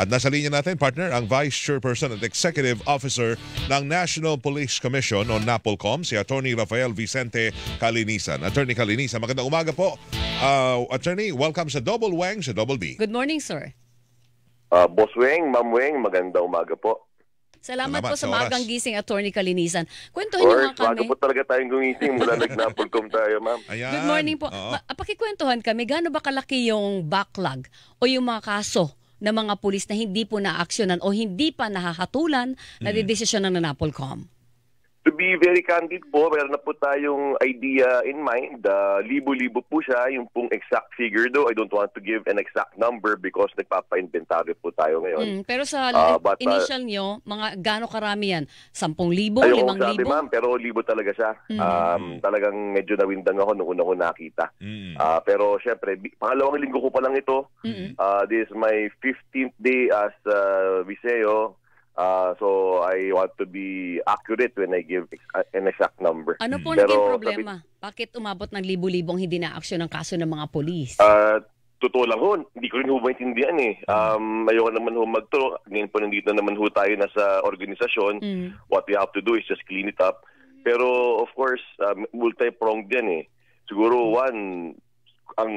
At nasa linya natin, partner, ang Vice Chairperson at Executive Officer ng National Police Commission o NAPOLCOM, si Attorney Rafael Vicente Calinisan. Attorney Calinisan, magandang umaga po. Attorney, welcome sa Double Wang sa Double B. Good morning, sir. Boss Weng, Ma'am Weng, magandang umaga po. Salamat po sa magang gising, Attorney Calinisan. Kwentuhan niyo nga kami. Maga po talaga tayong gumising mula nag-NAPOLCOM tayo, ma'am. Ayan. Good morning po. Pakikwentuhan kami, gaano ba kalaki yung backlog o yung mga kaso ng mga pulis na hindi po na-aksyonan o hindi pa nahahatulan na didesisyon ng NAPOLCOM? To be very candid po, meron na po tayong idea in mind. Libo-libo po siya, yung pong exact figure do. I don't want to give an exact number because nagpapa-inventaryo po tayo ngayon. Pero sa initial nyo, mga gaano karami yan? 10,000, 5,000? Ayoko sabi, ma'am, pero libo talaga siya. Talagang medyo nawindang ako nung una ko nakita. Pero syempre, pangalawang linggo ko pa lang ito. This is my 15th day as Viseo. So I want to be accurate when I give an exact number. Ano po naging problema? Bakit umabot ng libo-libong hindi na-aksyon ng kaso ng mga polis? Totoo lang ho, hindi ko rin ho maintindihan eh. Ayoko naman ho magturo. Ngayon po nandito naman ho tayo nasa organisasyon. What we have to do is just clean it up. Pero of course, multi-pronged yan eh. Siguro one, ang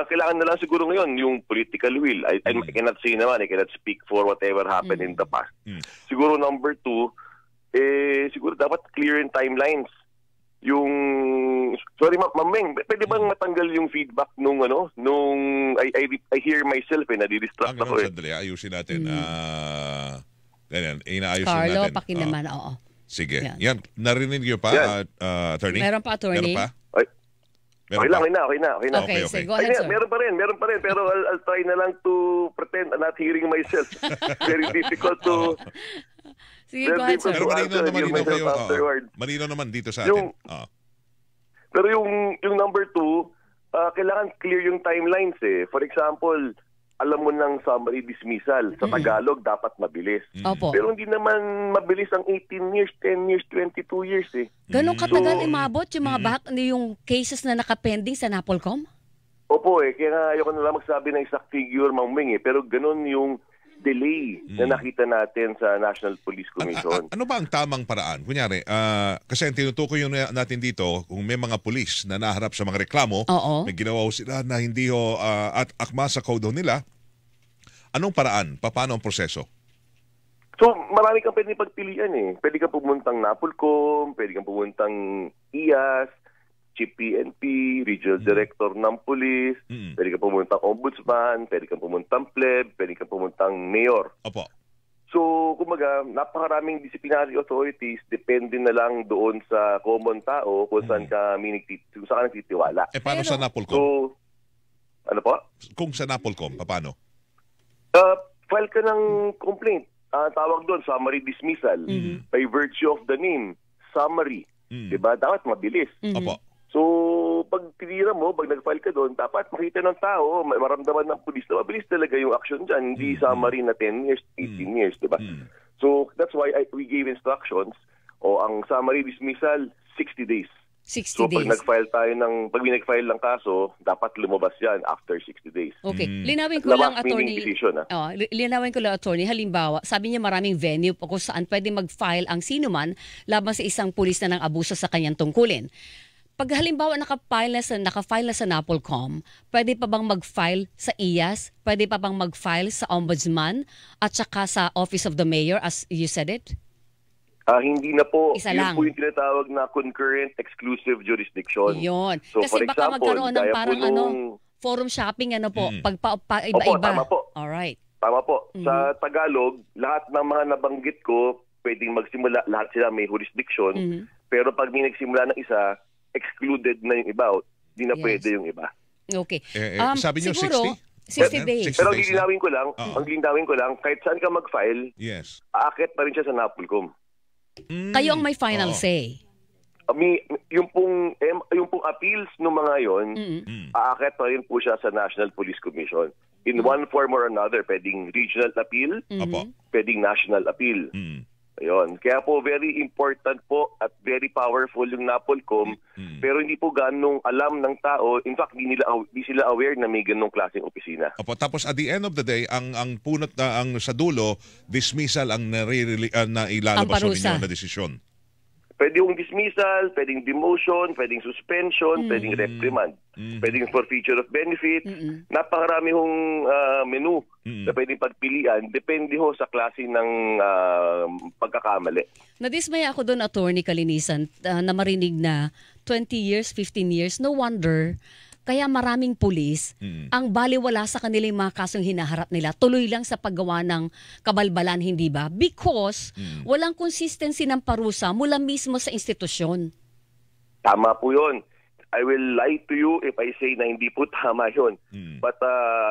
kailangan na lang siguro ngayon yung political will. I cannot say naman, I cannot speak for whatever happened in the past. Siguro number two, siguro dapat clear in timelines. Yung, sorry Ma'am Meng, pwede bang matanggal yung feedback nung I hear myself nadi-distract ako eh. Sandali, ayusin natin. Ganyan, inaayusin Carlo, natin. pakinaman, oo. Sige. Yan, narinig niyo pa, Attorney? Meron pa, Attorney? Meron pa? Okay na. Okay. Go ahead, sir. Meron pa rin. Pero I'll try na lang to pretend I'm not hearing myself. Very difficult to... Sige, go ahead, sir. Pero malinaw naman dito sa atin. Pero yung number two, kailangan clear yung timelines eh. For example, alam mo ng summary dismissal. Sa Tagalog, dapat mabilis. Pero hindi naman mabilis ang 18 years, 10 years, 22 years eh. Ganun katagal imabot yung mga yung cases na nakapending sa NAPOLCOM? Opo eh. Kaya nga ayoko na lang magsabi ng exact figure, Ma'am Weng eh. Pero ganun yung delay na nakita natin sa National Police Commission. Ano ba ang tamang paraan? Kunyari, kasi ang tinutukoy natin dito, kung may mga pulis na naharap sa mga reklamo, may ginawa sila na hindi at akma sa code nila, anong paraan? Paano ang proseso? So, marami kang pwede pagpilian eh. Pwede kang pumuntang NAPOLCOM, pwede kang pumuntang IAS, Chief PNP, Regional Director ng Police, pwede kang pumuntang Ombudsman, pwede kang pumuntang PLEB, pwede kang pumuntang Mayor. Opo. So, kumaga, napakaraming disciplinary authorities, depende na lang doon sa common tao kung saan ka nagtitiwala. Paano sa NAPOLCOM? So, ano po? Kung sa NAPOLCOM, paano? File ka ng complaint. Tawag doon, summary dismissal. By virtue of the name, summary. Diba? Dapat mabilis. Opo. So, pag tinira mo, pag nag-file ka doon, dapat makita ng tao, maramdaman ng pulis na mabilis talaga yung action dyan. Hindi summary na 10 years, 18 years, diba? So, that's why we gave instructions. Ang summary dismissal, 60 days. 60 so, days. Pag may nag-file ng kaso, dapat lumabas yan after 60 days. Okay. Linawin ko lang, Attorney. Linawin ko lang, Attorney. Halimbawa, sabi niya maraming venue kung saan pwede mag-file ang sino man laban sa isang pulis na ng abuso sa kanyang tungkulin. Pag halimbawa naka-file na sa NAPOLCOM, pwede pa bang mag-file sa IAS? Pwede pa bang mag-file sa Ombudsman at saka sa Office of the Mayor as you said it? Hindi na po. Isa yun lang. Po yung tinatawag na concurrent exclusive jurisdiction. Yun. So, kasi for baka example, magkaroon ng parang forum shopping iba-iba. Opo, tama po. Alright. Tama po. Sa Tagalog, lahat ng mga nabanggit ko, pwedeng magsimula, lahat sila may jurisdiction. Pero pag may nagsimula ng isa, excluded na yung iba. Hindi na pwede yung iba. Okay. Sabi niyo siguro, 60 days. Pero ang ginawin ko lang, kahit saan ka mag-file, aakit pa rin siya sa NAPOLCOM. Kayo ang may final say. Yung pong appeals ng mga yon, aakit pa rin po siya sa National Police Commission. In one form or another, pwedeng regional appeal, pwedeng national appeal. Ayun. Kaya po very important po at very powerful yung NAPOLCOM, pero hindi po ganong alam ng tao. In fact, hindi sila aware na may ganong klaseng opisina. Opo, tapos at the end of the day, ang punot na ang sa dulo, dismissal ang nailalabas Ang ninyo parusa. na desisyon. Pwede yung dismissal, pwedeng demotion, pwedeng suspension, pwedeng reprimand, pwedeng forfeiture of benefit. Napakarami hong menu na pwedeng pagpilian, depende ho sa klase ng pagkakamali. Nadismaya ako doon, Attorney Kalinisan, na marinig na 20 years, 15 years, no wonder kaya maraming pulis ang baliwala sa kanilang mga kasong hinaharap nila. Tuloy lang sa paggawa ng kabalbalan, hindi ba? Because walang consistency ng parusa mula mismo sa institusyon. Tama po yun. I will lie to you if I say na hindi po tama yun. But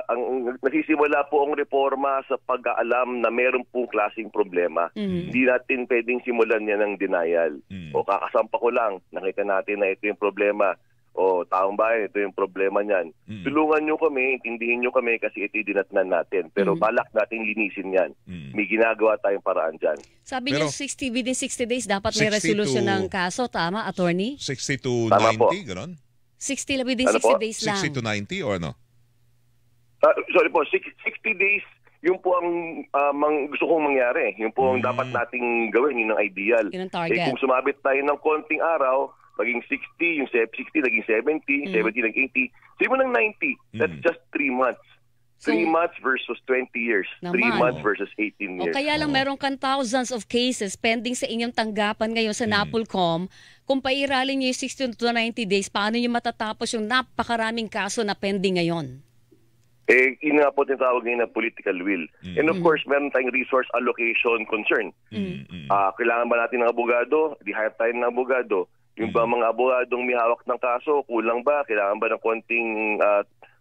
ang nagsisimula po ang reforma sa pag-aalam na meron pong klaseng problema. Hindi natin pwedeng simulan yan ng denial. O kakasampa ko lang, nakita natin na ito yung problema. O taong bayan, ito yung problema niyan. Tulungan nyo kami, intindihin nyo kami kasi ito yung dinatnan natin. Pero balak natin linisin yan. May ginagawa tayong paraan dyan. Sabi Pero, niyo 60 within 60 days dapat may 60 resolusyon to- ng kaso, tama, Attorney? 60 to Tama 90, po. gano'n? 60 within Ano 60 po? days lang. 60 to 90 or ano? Sorry po, 60 days, yun po ang gusto kong mangyari. Yun po ang dapat nating gawin, yun ang ideal. Yun ang target. Kung sumabit tayo ng konting araw, maging 60, yung 60 naging 70, 70 naging 80, sabi mo ng 90, that's just 3 months. So, 3 months versus 20 years. 3 Naman. months versus 18 O years. kaya lang meron kang thousands of cases pending sa inyong tanggapan ngayon sa NAPOLCOM. Kung pairalin niyo yung 60 to 90 days, paano niyo matatapos yung napakaraming kaso na pending ngayon? Yun nga po tinatawag ngayon na political will. And of course, meron tayong resource allocation concern. Kailangan ba natin ng abogado? Di-hire tayo ng abogado. Yung ba mga abogadong may hawak ng kaso, kulang ba? Kailangan ba ng konting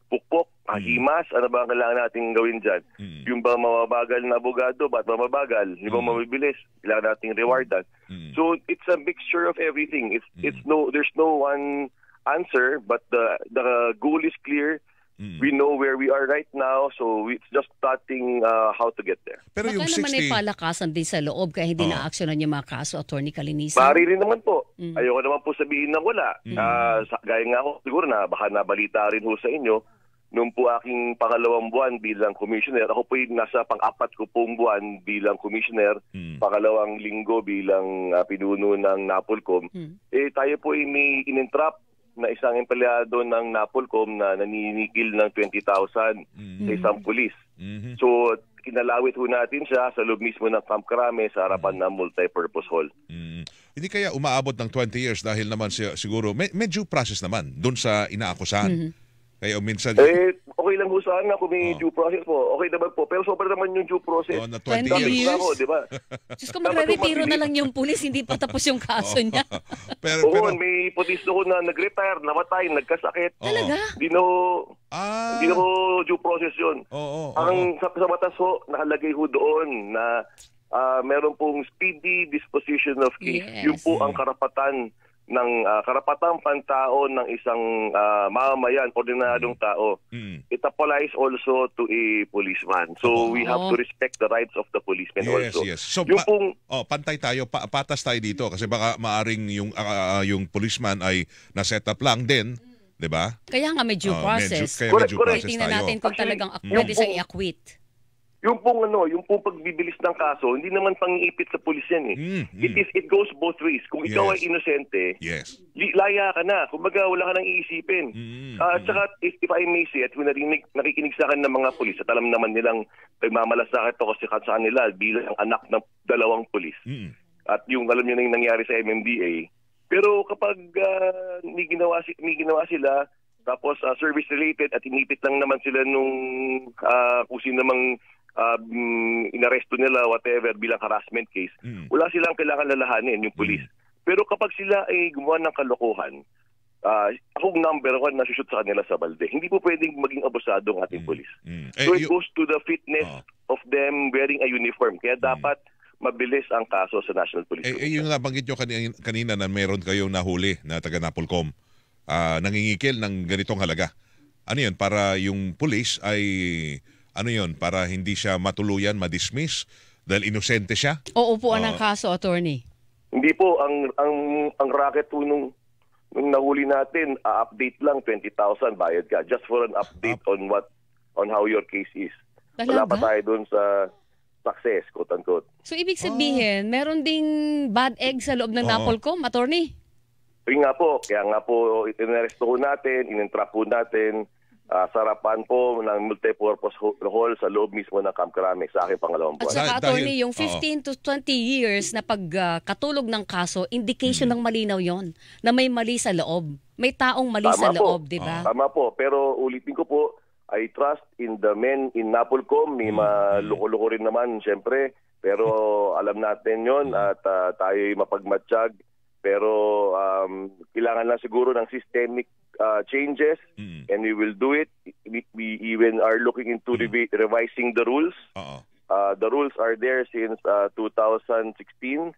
pukpok, himas? Ano ba ang kailangan natin gawin dyan? Yung ba mababagal na abogado? Ba't ba mabagal? Yung ba mabibilis? Kailangan natin rewardan. So it's a mixture of everything. There's no one answer, but the goal is clear. We know where we are right now, so it's just starting how to get there. Pero Baka yung naman ay 60, palakasan din sa loob kaya hindi na-actionan yung mga kaso, Attorney Kalinisan. Maaari rin naman po. Ayoko naman po sabihin na wala. Gaya nga ako, siguro na baka nabalita rin ho sa inyo, nung po aking pangalawang buwan bilang commissioner, ako po yung nasa pang-apat ko pong buwan bilang commissioner, pangalawang linggo bilang pinuno ng NAPOLCOM, tayo po ay may in-entrap na isang empleyado ng NAPOLCOM na naninikil ng 20,000 sa isang pulis. So, kinalawit ho natin siya sa loob mismo ng Camp Crame sa harapan ng multi-purpose hall. hindi kaya umaabot ng 20 years dahil naman siguro may due process naman doon sa inaakusahan. Kaya minsan... okay lang po sana kung may due process po. Okay naman po. Pero sobra naman yung due process. na 20 20 years. years? Ako, di ba? Diyos ko, magre-retiro na lang yung pulis, hindi pa tapos yung kaso niya. pero, Oo, may pulis ko na nag-retire, namatay, nagkasakit. Talaga? Hindi na ho due process yun. Ang sa batas ho, nakalagay ho doon na meron pong speedy disposition of case. Yes. Yun po ang karapatan ng karapatang pantao ng isang mamamayan, ordinaryong tao. It applies also to a policeman. So we have to respect the rights of the policeman also. Yes. So yung pong, pantay tayo, patas tayo dito kasi baka maaring yung policeman ay na-set up lang din, 'di ba? Kaya nga may due process. Kaya may due process Tingnan tayo. natin kung talagang Actually, pwede siyang i-acquit. yung pong pagbibilis ng kaso, hindi naman pang-iipit sa pulis yan eh. It goes both ways. Kung ikaw ay inosente, laya ka na. Kumbaga, wala ka nang iisipin. At saka, if I may say, at kung nakikinig sa akin ng mga pulis, at alam naman nilang nagmamalasakit ako sa kanila bilang anak ng dalawang pulis. At yung alam niyo na yung nangyari sa MMDA. Pero kapag may ginawa sila, tapos service-related at inipit lang naman sila nung kung sino namang inaresto nila, whatever, bilang harassment case, wala silang kailangan lalahanin, yung police. Pero kapag sila ay gumawa ng kalokohan, akong number one na shoot sa kanila sa balde. Hindi po pwedeng maging abusado ang ating police. So it goes to the fitness of them wearing a uniform. Kaya dapat mabilis ang kaso sa National Police. Yung nabanggit nyo kanina na meron kayong nahuli na taga NAPOLCOM, nangingikil ng ganitong halaga. Ano yun? Para yung police ay... Ano yun? Para hindi siya matuluyan, madismiss? dahil inosente siya? O upuan ng kaso, attorney? Hindi po, ang racket po nung nahuli natin, update lang 20,000 bayad ka just for an update on how your case is. Wala pa Talaga? tayo dun sa success, quote-unquote. So, ibig sabihin, meron ding bad egg sa loob ng NAPOLCOM, attorney? Yun nga po, kaya nga po inaresto ko natin, in-entrap po natin, sarapan po ng multipurpose hall sa loob mismo ng Camp Crame sa aking pangalawang At buwan. saka, attorney, yung Oo. 15 to 20 years na pagkatulog ng kaso, indication ng malinaw yon na may mali sa loob. May taong mali sa Tama po. loob, di ba? Tama po, pero ulitin ko po, I trust in the men in NAPOLCOM. May maloko-loko rin naman, syempre. Pero alam natin yon at tayo'y mapagmatsyag. Pero kailangan lang siguro ng systemic changes and we will do it. We even are looking into revising the rules. The rules are there since 2016.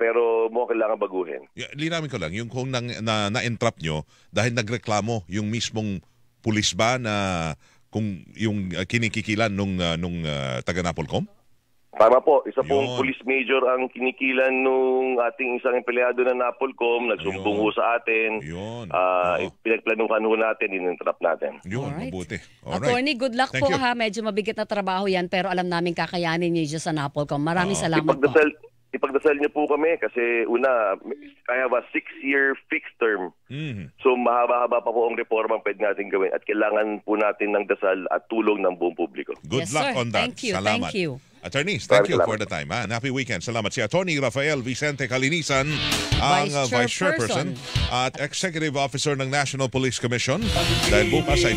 Pero mo kailangan baguhin. Linawin ko lang, yung kung na-entrap nyo dahil nagreklamo yung mismong pulis ba na kung yung kinikikilan nung taga NAPOLCOM? Tama po, isa pong Yun. police major ang kinikilan nung ating isang empleyado ng NAPOLCOM, nagsumbong ho sa atin. Yun. Pinagplanuhan ho natin, in-entrap natin. Yun, Alright. mabuti. Alright. Attorney, good luck Thank po you. ha. Medyo mabigat na trabaho yan pero alam namin kakayanin niyo dyan sa NAPOLCOM. Maraming salamat po. Ipagdasal niyo po kami kasi una, I have a 6-year fixed term. Mhm. So mahaba-haba pa po ang reforma ang pwede natin gawin at kailangan po natin ng dasal at tulong ng buong publiko. Good Yes, luck sir. on that. Thank you, Salamat. thank you. Attorneys, thank you Salamat. for the time. And happy weekend. Salamat. Si Attorney Rafael Vicente Calinisan, ang Vice Vice Chairperson at Executive Officer ng National Police Commission. Dahil bukas ay